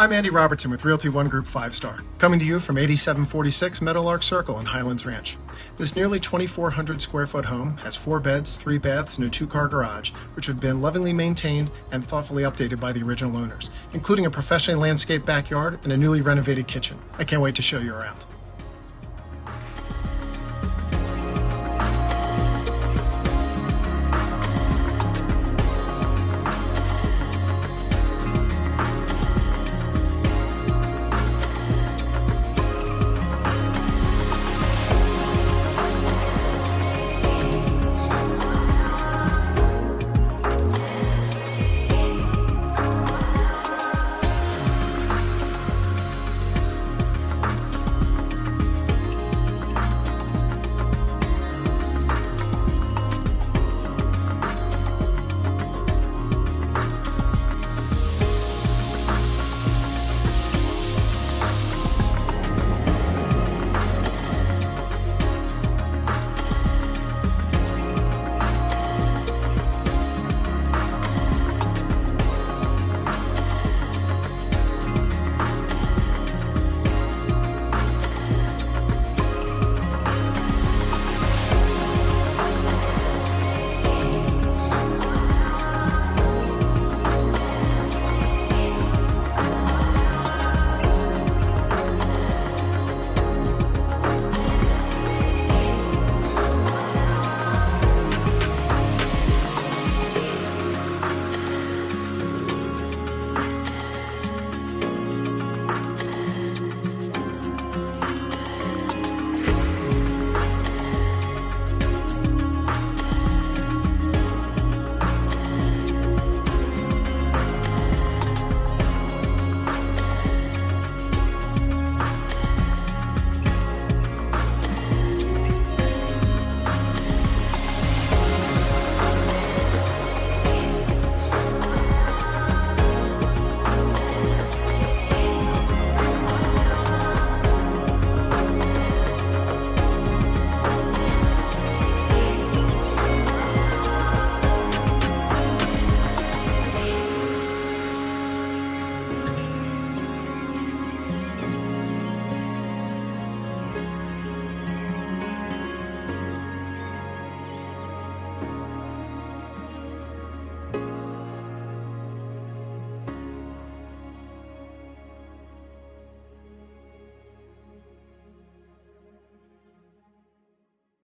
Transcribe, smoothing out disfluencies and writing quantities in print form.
I'm Andy Robertson with Realty One Group 5-Star, coming to you from 8746 Meadowlark Circle in Highlands Ranch. This nearly 2,400 square foot home has 4 beds, 3 baths, and a 2-car garage, which have been lovingly maintained and thoughtfully updated by the original owners, including a professionally landscaped backyard and a newly renovated kitchen. I can't wait to show you around.